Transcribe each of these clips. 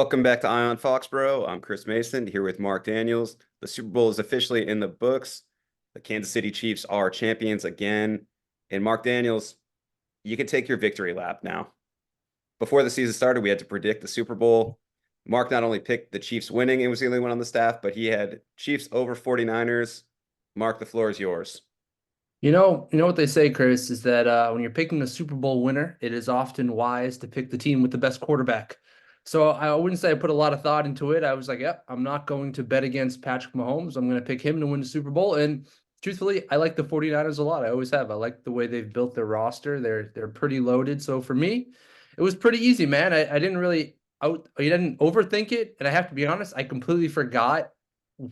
Welcome back to Ion Foxborough. I'm Chris Mason here with Mark Daniels. The Super Bowl is officially in the books. The Kansas City Chiefs are champions again. And Mark Daniels, you can take your victory lap now. Before the season started, we had to predict the Super Bowl. Mark not only picked the Chiefs winning and was the only one on the staff, but he had Chiefs over 49ers. Mark, the floor is yours. You know what they say, Chris, is that when you're picking a Super Bowl winner, it is often wise to pick the team with the best quarterback. So I wouldn't say I put a lot of thought into it. I was like, yep, I'm not going to bet against Patrick Mahomes. I'm going to pick him to win the Super Bowl. And truthfully, I like the 49ers a lot. I always have. I like the way they've built their roster. They're pretty loaded. So for me, it was pretty easy, man. I didn't really I didn't overthink it. And I have to be honest, I completely forgot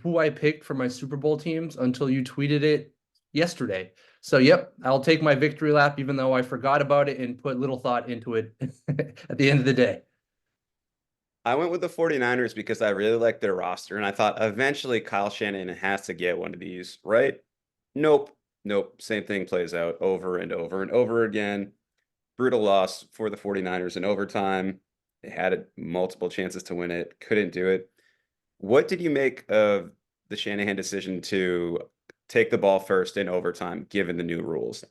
who I picked for my Super Bowl teams until you tweeted it yesterday. So, yep, I'll take my victory lap, even though I forgot about it and put little thought into it at the end of the day. I went with the 49ers because I really like their roster, and I thought eventually Kyle Shanahan has to get one of these, right? Nope. Nope. Same thing plays out over and over and over again. Brutal loss for the 49ers in overtime. They had multiple chances to win it, couldn't do it. What did you make of the Shanahan decision to take the ball first in overtime, given the new rules?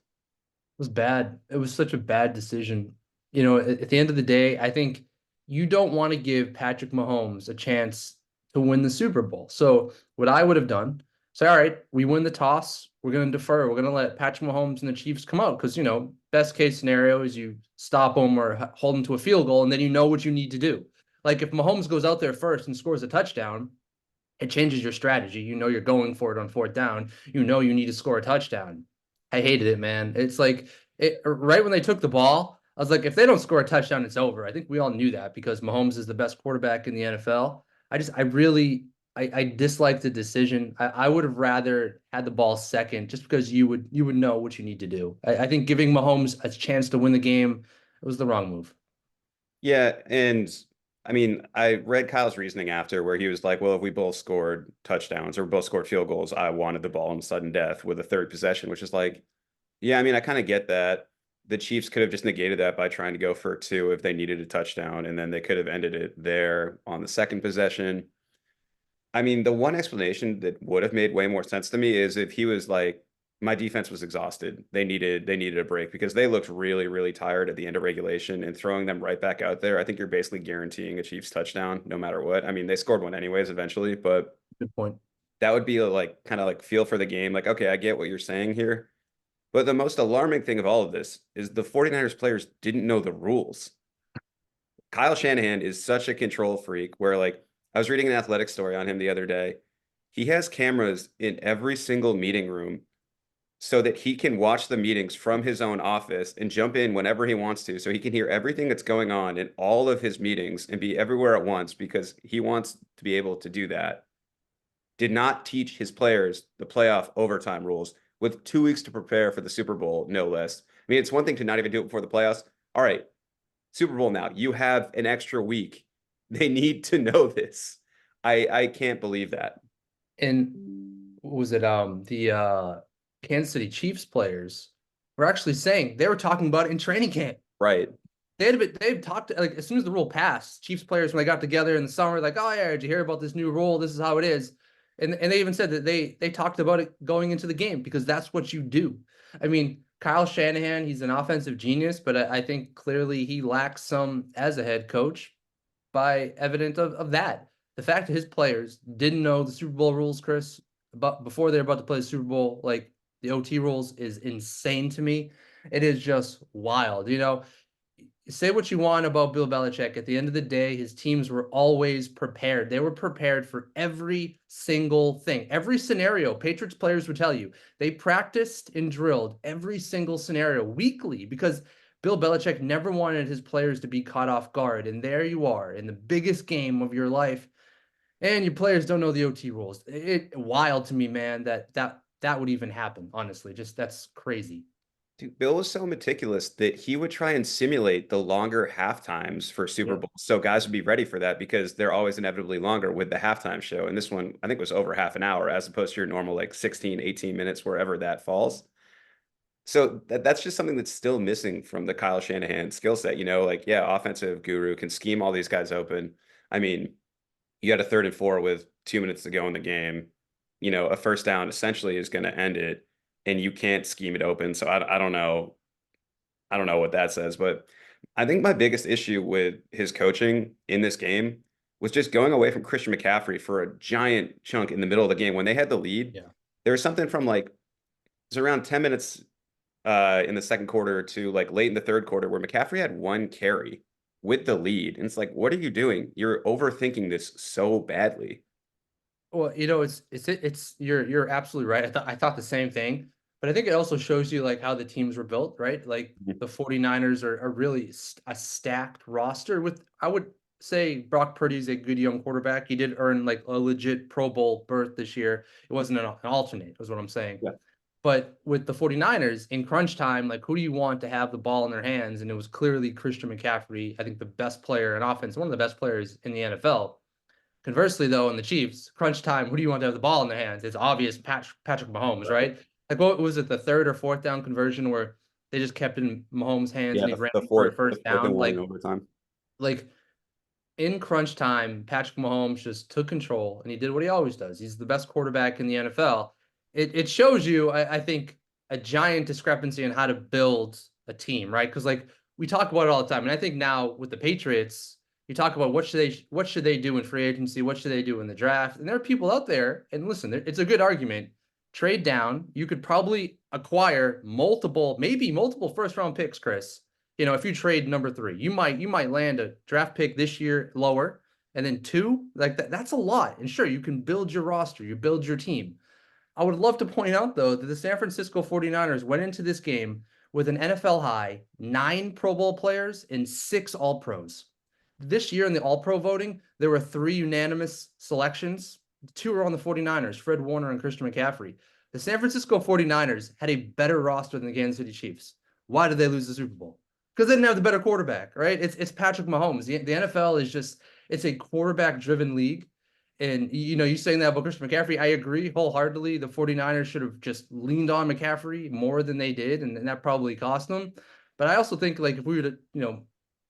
Was bad. It was such a bad decision. At the end of the day, I think you don't want to give Patrick Mahomes a chance to win the Super Bowl. So what I would have done, say, all right, we win the toss. We're going to defer. We're going to let Patrick Mahomes and the Chiefs come out because, best case scenario is you stop them or hold them to a field goal, and then you know what you need to do. Like if Mahomes goes out there first and scores a touchdown, it changes your strategy. You know you're going for it on fourth down. You know you need to score a touchdown. I hated it, man. It's like right when they took the ball, I was like, if they don't score a touchdown, it's over. I think we all knew that because Mahomes is the best quarterback in the NFL. I dislike the decision. I would have rather had the ball second just because you would know what you need to do. I think giving Mahomes a chance to win the game was the wrong move. Yeah, and I mean, I read Kyle's reasoning after where he was like, well, if we both scored touchdowns or both scored field goals, I wanted the ball in sudden death with a third possession, which is like, yeah, I mean, I kind of get that. The Chiefs could have just negated that by trying to go for two if they needed a touchdown, and then they could have ended it there on the second possession. I mean, the one explanation that would have made way more sense to me is if he was like, my defense was exhausted. They needed a break because they looked really, really tired at the end of regulation and throwing them right back out there. I think you're basically guaranteeing a Chiefs touchdown no matter what. I mean, they scored one anyways eventually, but Good point. that would be like kind of like feel for the game. Like, okay, I get what you're saying here. But the most alarming thing of all of this is the 49ers players didn't know the rules. Kyle Shanahan is such a control freak where like I was reading an athletic story on him the other day. He has cameras in every single meeting room so that he can watch the meetings from his own office and jump in whenever he wants to. So he can hear everything that's going on in all of his meetings and be everywhere at once because he wants to be able to do that. Did not teach his players the playoff overtime rules with 2 weeks to prepare for the Super Bowl, no less. I mean, it's one thing to not even do it before the playoffs. All right, Super Bowl now. You have an extra week. They need to know this. I can't believe that. And what was it the Kansas City Chiefs players were actually saying they were talking about it in training camp. Right. They've talked like as soon as the rule passed, Chiefs players when they got together in the summer, like, oh yeah, did you hear about this new rule? This is how it is. And they even said that they talked about it going into the game because that's what you do. I mean, Kyle Shanahan, he's an offensive genius, but I think clearly he lacks some as a head coach by evidence of that. The fact that his players didn't know the Super Bowl rules, Chris, but before they're about to play the Super Bowl, like the OT rules is insane to me. It is just wild. Say what you want about Bill Belichick. At the end of the day, his teams were always prepared. They were prepared for every single thing, every scenario. Patriots players would tell you they practiced and drilled every single scenario weekly because Bill Belichick never wanted his players to be caught off guard. And there you are in the biggest game of your life, and your players don't know the OT rules. It wild to me, man, that would even happen. Honestly, just that's crazy. Dude, Bill was so meticulous that he would try and simulate the longer half times for Super Yeah. Bowl. So guys would be ready for that because they're always inevitably longer with the halftime show. And this one, I think, was over half an hour as opposed to your normal like 16, 18 minutes, wherever that falls. So that's just something that's still missing from the Kyle Shanahan skill set. Like, yeah, offensive guru can scheme all these guys open. I mean, you got a 3rd and 4 with 2 minutes to go in the game. A first down essentially is going to end it, and you can't scheme it open. So I don't know. I don't know what that says, but I think my biggest issue with his coaching in this game was just going away from Christian McCaffrey for a giant chunk in the middle of the game when they had the lead. Yeah. There was something from like it's around 10 minutes in the second quarter to like late in the third quarter where McCaffrey had 1 carry with the lead. And it's like, what are you doing? You're overthinking this so badly. Well, it's you're absolutely right. I thought the same thing, but I think it also shows you like how the teams were built, right? Like Mhm. the 49ers are really a stacked roster with, I would say, Brock Purdy's a good young quarterback. He did earn like a legit Pro Bowl berth this year. It wasn't an alternate, is what I'm saying. Yeah. But with the 49ers in crunch time, like who do you want to have the ball in their hands? And it was clearly Christian McCaffrey, I think the best player in offense, one of the best players in the NFL. Conversely, though, in the Chiefs, crunch time, who do you want to have the ball in their hands? It's obvious Patrick Mahomes, Right. right? Like, what was it, the third or fourth down conversion where they just kept in Mahomes' hands Yeah, and he ran the for a fourth, the first fourth and down? one in overtime. Like in crunch time, Patrick Mahomes just took control and he did what he always does. He's the best quarterback in the NFL. It shows you, I think, a giant discrepancy in how to build a team, right? Because like we talk about it all the time, and I think now with the Patriots, you talk about what should they do in free agency, what should they do in the draft, and there are people out there. And listen, it's a good argument. Trade down. You could probably acquire maybe multiple first round picks, Chris. If you trade number 3, you might land a draft pick this year lower, and then 2, like that's a lot. And sure, you can build your roster, you build your team. I would love to point out though that the San Francisco 49ers went into this game with an NFL high 9 Pro Bowl players and 6 All Pros. This year in the All Pro voting, there were 3 unanimous selections. 2 were on the 49ers, Fred Warner and Christian McCaffrey. The San Francisco 49ers had a better roster than the Kansas City Chiefs. Why did they lose the Super Bowl? Because they didn't have the better quarterback, right? It's Patrick Mahomes. The NFL is just, it's a quarterback driven league. And you saying that about Christian McCaffrey, I agree wholeheartedly. The 49ers should have just leaned on McCaffrey more than they did, and that probably cost them. But I also think like if we were to,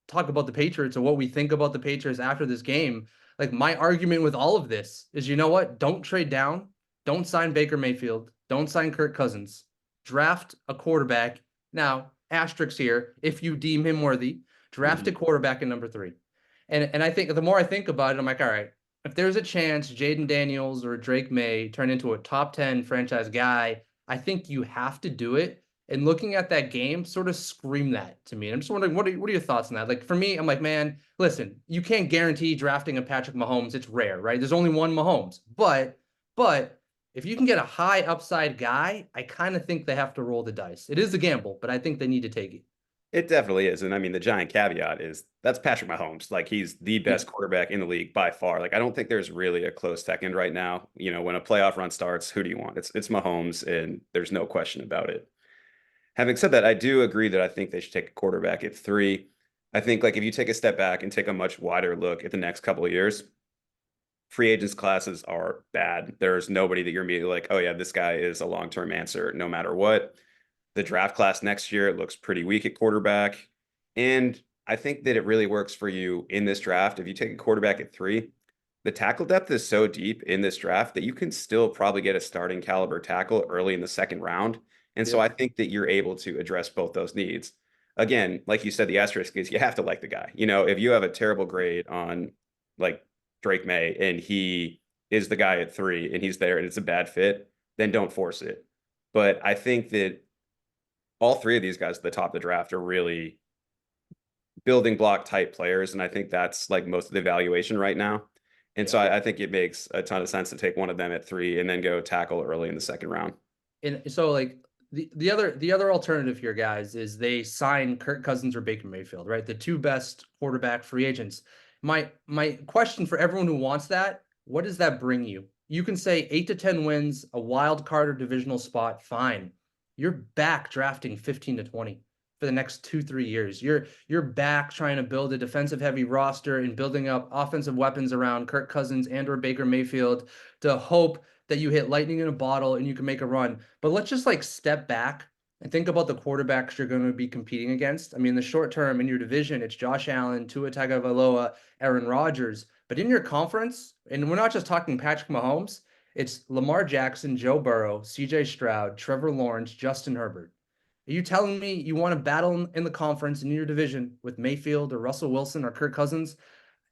talk about the Patriots or what we think about the Patriots after this game, like my argument with all of this is, you know what? Don't trade down. Don't sign Baker Mayfield. Don't sign Kirk Cousins. Draft a quarterback. Now, asterisk here, if you deem him worthy, draft a Mhm. quarterback in number 3. And I think the more I think about it, I'm like, all right, if there's a chance Jaden Daniels or Drake May turn into a top 10 franchise guy, I think you have to do it. And looking at that game sort of scream that to me. And I'm just wondering, what are your thoughts on that? Like for me, I'm like, man, listen, you can't guarantee drafting a Patrick Mahomes. It's rare, right? There's only one Mahomes. But if you can get a high upside guy, I kind of think they have to roll the dice. It is a gamble, but I think they need to take it. It definitely is. And I mean, the giant caveat is that's Patrick Mahomes. Like, he's the Yeah. best quarterback in the league by far. Like, I don't think there's really a close second right now. When a playoff run starts, who do you want? It's Mahomes, and there's no question about it. Having said that, I do agree that I think they should take a quarterback at 3. I think, like, if you take a step back and take a much wider look at the next couple of years, free agents classes are bad. There's nobody that you're immediately like, oh yeah, this guy is a long-term answer no matter what. The draft class next year, it looks pretty weak at quarterback. And I think that it really works for you in this draft. If you take a quarterback at 3, the tackle depth is so deep in this draft that you can still probably get a starting caliber tackle early in the second round. And so I Yep. think that you're able to address both those needs. Again, like you said, the asterisk is you have to like the guy. If you have a terrible grade on like Drake May and he is the guy at 3 and he's there and it's a bad fit, then don't force it. But I think that all 3 of these guys at the top of the draft are really building block type players. And I think that's like most of the evaluation right now. And so Yeah. I think it makes a ton of sense to take one of them at 3 and then go tackle early in the second round. And so like the other alternative here, guys, is they sign Kirk Cousins or Baker Mayfield, right? The 2 best quarterback free agents. My question for everyone who wants that, what does that bring you? You can say 8 to 10 wins, a wild card or divisional spot, fine. You're back drafting 15 to 20 for the next 2-3 years. You're back trying to build a defensive heavy roster and building up offensive weapons around Kirk Cousins and or Baker Mayfield to hope that you hit lightning in a bottle and you can make a run. But let's just like step back and think about the quarterbacks you're going to be competing against. I mean, in the short term in your division, it's Josh Allen, Tua Tagovailoa, Aaron Rodgers. But in your conference, and we're not just talking Patrick Mahomes, it's Lamar Jackson, Joe Burrow, CJ Stroud, Trevor Lawrence, Justin Herbert. Are you telling me you want to battle in the conference in your division with Mayfield or Russell Wilson or Kirk Cousins?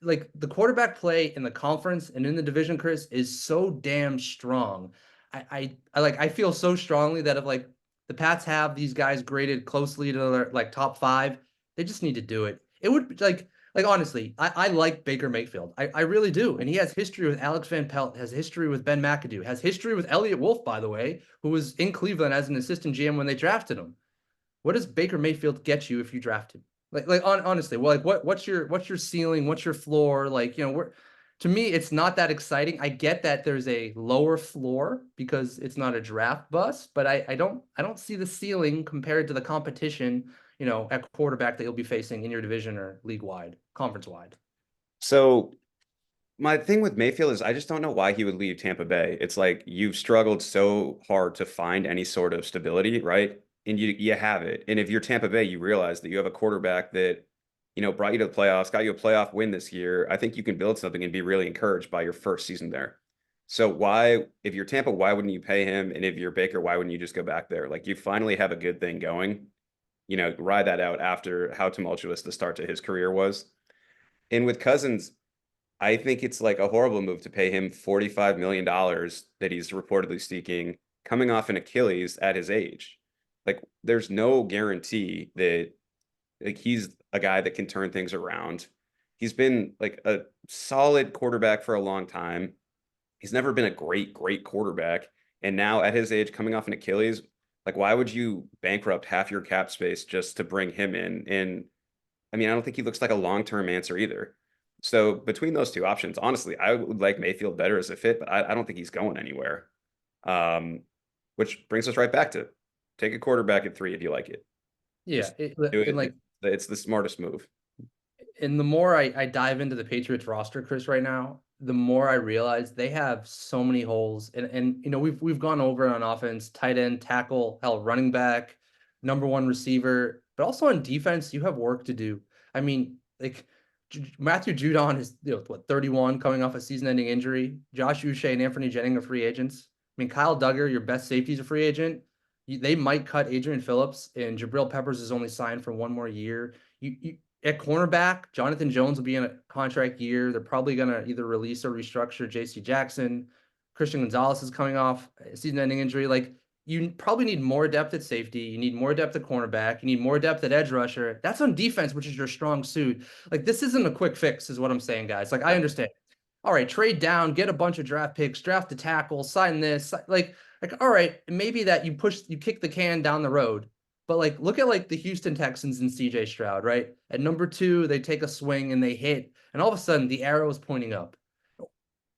Like the quarterback play in the conference and in the division, Chris, is so damn strong. I feel so strongly that if like the Pats have these guys graded closely to their like top five, they just need to do it. It would be like honestly, I like Baker Mayfield. I really do. And he has history with Alex Van Pelt, has history with Ben McAdoo, has history with Elliott Wolf, by the way, who was in Cleveland as an assistant GM when they drafted him. What does Baker Mayfield get you if you draft him? Honestly, well, like what's your ceiling? What's your floor? Like, we're to me, it's not that exciting. I get that there's a lower floor because it's not a draft bust, but I don't see the ceiling compared to the competition, at quarterback that you'll be facing in your division or league wide, conference wide. So my thing with Mayfield is I just don't know why he would leave Tampa Bay. It's like you've struggled so hard to find any sort of stability, right? And you have it. And if you're Tampa Bay, you realize that you have a quarterback that, brought you to the playoffs, got you a playoff win this year. I think you can build something and be really encouraged by your first season there. So if you're Tampa, why wouldn't you pay him? And if you're Baker, why wouldn't you just go back there? Like you finally have a good thing going, ride that out after how tumultuous the start to his career was. And with Cousins, I think it's like a horrible move to pay him $45 million that he's reportedly seeking coming off an Achilles at his age. Like there's no guarantee that like he's a guy that can turn things around. He's been like a solid quarterback for a long time. He's never been a great quarterback. And now at his age, coming off an Achilles, like why would you bankrupt half your cap space just to bring him in? And I mean, I don't think he looks like a long-term answer either. So between those two options, honestly, I would like Mayfield better as a fit, but I don't think he's going anywhere. Um, which brings us right back to take a quarterback at 3 if you like it. Yeah, Just do and it. like It's the smartest move. and the more I dive into the Patriots roster, Chris, right now, the more I realize they have so many holes. And we've gone over on offense, tight end, tackle, hell, running back, number one receiver, but also on defense, you have work to do. I mean, like Matthew Judon is 31 coming off a season-ending injury. Josh Uche and Anthony Jennings are free agents. I mean, Kyle Duggar, your best safety, is a free agent. They might cut Adrian Phillips, and Jabril Peppers is only signed for one more year. You at cornerback, Jonathan Jones will be in a contract year. They're probably going to either release or restructure J.C. Jackson. Christian Gonzalez is coming off a season-ending injury. Like, you probably need more depth at safety. You need more depth at cornerback. You need more depth at edge rusher. That's on defense, which is your strong suit. Like, this isn't a quick fix, is what I'm saying, guys. Like, I understand. All right, trade down, get a bunch of draft picks, draft the tackle, sign this. Like, all right, maybe that you kick the can down the road. But like, look at like the Houston Texans and CJ Stroud, right? At number 2, they take a swing and they hit, and all of a sudden the arrow is pointing up.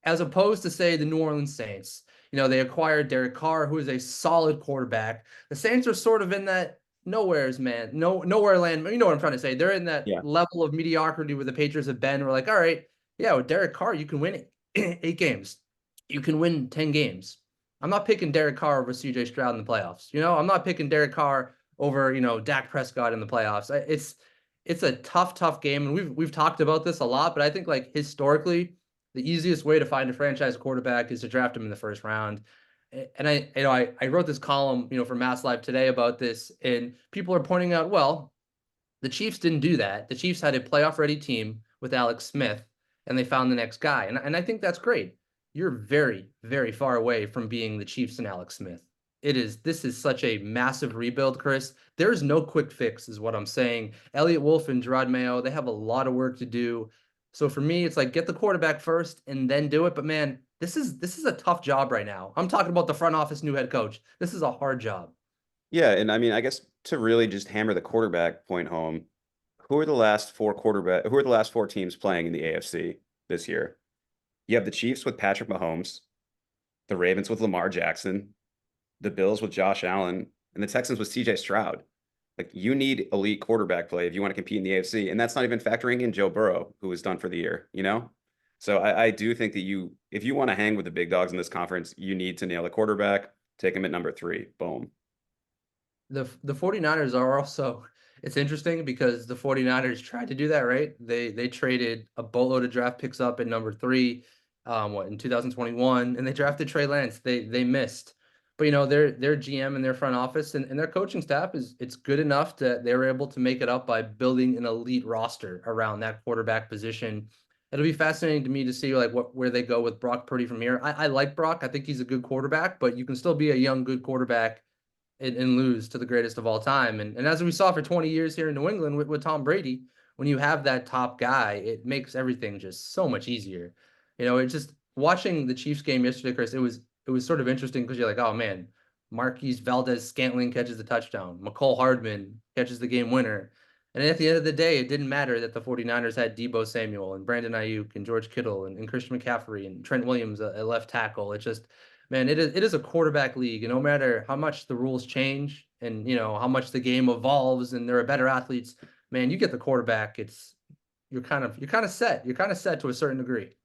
As opposed to say the New Orleans Saints, they acquired Derek Carr, who is a solid quarterback. The Saints are sort of in that nowhere's man, nowhere land. You know what I'm trying to say? They're in that Yeah. level of mediocrity where the Patriots have been. We're like, all right, yeah, with Derek Carr, you can win 8 games. You can win 10 games. I'm not picking Derek Carr over CJ Stroud in the playoffs. I'm not picking Derek Carr over, Dak Prescott in the playoffs. It's a tough game, and we've talked about this a lot, but I think like historically, the easiest way to find a franchise quarterback is to draft him in the first round. And I wrote this column, for MassLive today about this, and people are pointing out, well, the Chiefs didn't do that. The Chiefs had a playoff-ready team with Alex Smith, and they found the next guy. And I think that's great. You're very, very far away from being the Chiefs and Alex Smith. This is such a massive rebuild, Chris. There's no quick fix, is what I'm saying. Elliott Wolf and Gerard Mayo, they have a lot of work to do. So for me, it's like get the quarterback first and then do it. But man, this is a tough job right now. I'm talking about the front office new head coach. This is a hard job. Yeah, and I mean, I guess to really just hammer the quarterback point home, who are the last 4 teams playing in the AFC this year? You have the Chiefs with Patrick Mahomes, the Ravens with Lamar Jackson, the Bills with Josh Allen, and the Texans with CJ Stroud. Like you need elite quarterback play if you want to compete in the AFC. And that's not even factoring in Joe Burrow, who is done for the year. So I do think that if you want to hang with the big dogs in this conference, you need to nail the quarterback, take him at number 3. Boom. The 49ers are also It's interesting because the 49ers tried to do that, right? They traded a boatload of draft picks up at number 3, in 2021, and they drafted Trey Lance. They missed. But their GM and their front office and their coaching staff it's good enough that they were able to make it up by building an elite roster around that quarterback position. It'll be fascinating to me to see like where they go with Brock Purdy from here. I like Brock. I think he's a good quarterback, but you can still be a young, good quarterback and lose to the greatest of all time. And as we saw for 20 years here in New England with Tom Brady, when you have that top guy, it makes everything just so much easier. It's just watching the Chiefs game yesterday, Chris, it was sort of interesting because you're like, oh man, Marquise Valdez-Scantling catches the touchdown. McCole Hardman catches the game winner. And at the end of the day, it didn't matter that the 49ers had Deebo Samuel and Brandon Ayuk and George Kittle and Christian McCaffrey and Trent Williams at left tackle. It just, man, it is a quarterback league. And no matter how much the rules change and, how much the game evolves and there are better athletes, man, you get the quarterback. You're kind of set. You're kind of set to a certain degree.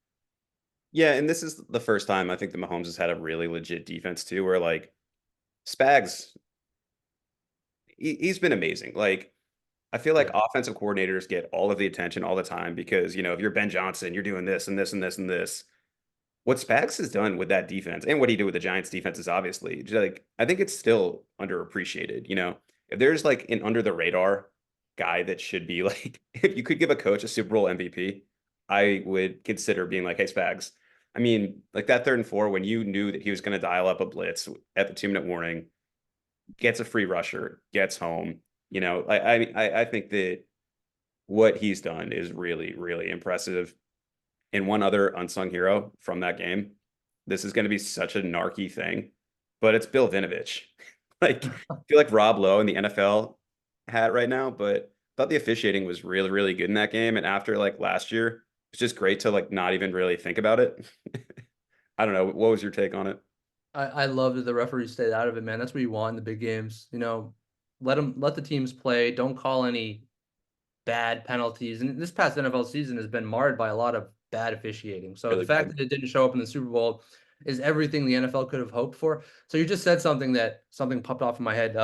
Yeah, and this is the first time I think the Mahomes has had a really legit defense too, where like Spags, he's been amazing. Like I feel like offensive coordinators get all of the attention all the time because, if you're Ben Johnson, you're doing this and this and this and this. What Spags has done with that defense and what he did with the Giants defense is obviously like I think it's still underappreciated. If there's like an under the radar guy that should be like, if you could give a coach a Super Bowl MVP, I would consider being like, hey, Spags. I mean, like that 3rd and 4, when you knew that he was going to dial up a blitz at the 2-minute warning, gets a free rusher, gets home. I think that what he's done is really, really impressive. And one other unsung hero from that game, this is going to be such a narky thing, but it's Bill Vinovich. Like, I feel like Rob Lowe in the NFL hat right now, but I thought the officiating was really, really good in that game. And after like last year, it's just great to like not even really think about it. I don't know. What was your take on it? I love that the referees stayed out of it, man. That's what you want in the big games. Let the teams play. Don't call any bad penalties. And this past NFL season has been marred by a lot of bad officiating. So Really the fact bad. that it didn't show up in the Super Bowl is everything the NFL could have hoped for. So you just said something popped off in my head.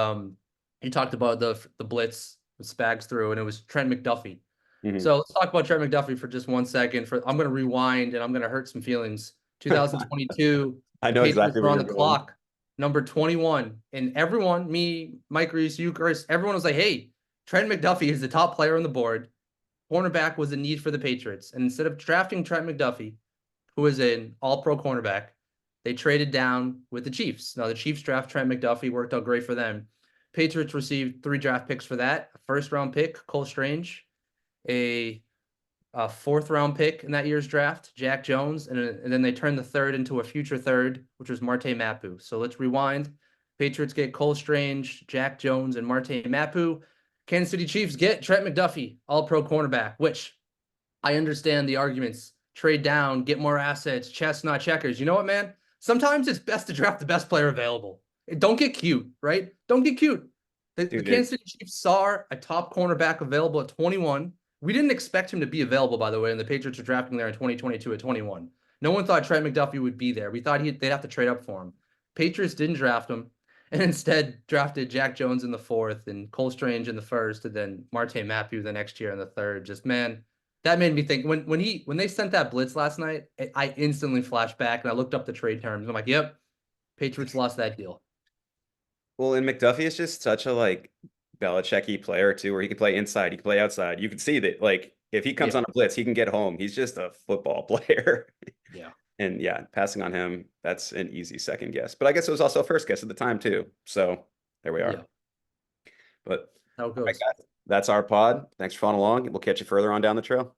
You talked about the blitz with Spags through, and it was Trent McDuffie. Mhm. So let's talk about Trent McDuffie for just 1 second. I'm going to rewind and I'm going to hurt some feelings. 2022, I the know Patriots exactly were where on you're the going. clock, number 21, and everyone, me, Mike Reese, you, Chris, everyone was like, "Hey, Trent McDuffie is the top player on the board. Cornerback was a need for the Patriots, and instead of drafting Trent McDuffie, who is an All-Pro cornerback, they traded down with the Chiefs. Now the Chiefs draft Trent McDuffie, worked out great for them. Patriots received 3 draft picks for that: a first-round pick, Cole Strange, a 4th-round pick in that year's draft, Jack Jones, and then they turned the 3rd into a future 3rd, which was Marte Mapu. So let's rewind. Patriots get Cole Strange, Jack Jones, and Marte Mapu. Kansas City Chiefs get Trent McDuffie, All-Pro cornerback, which I understand the arguments. Trade down, get more assets, chess, not checkers. You know what, man? Sometimes it's best to draft the best player available. Don't get cute, right? Don't get cute. The Dude, Kansas City Chiefs saw a top cornerback available at 21. We didn't expect him to be available, by the way, and the Patriots are drafting there in 2022 at 21. No one thought Trent McDuffie would be there. We thought they'd have to trade up for him. Patriots didn't draft him and instead drafted Jack Jones in the 4th and Cole Strange in the 1st and then Marte Mapu the next year in the 3rd. Just, man, that made me think when they sent that blitz last night, I instantly flashed back and I looked up the trade terms. I'm like, yep, Patriots lost that deal. well, and McDuffie is just such a like Belichick-y player too, where he can play inside, he can play outside. You can see that like if he comes Yeah. on a blitz, he can get home. He's just a football player. Yeah. And yeah, passing on him, that's an easy second guess. But I guess it was also a first guess at the time too. So there we are. Yeah. But How it all right, goes. guys, that's our pod. Thanks for following along. We'll catch you further on down the trail.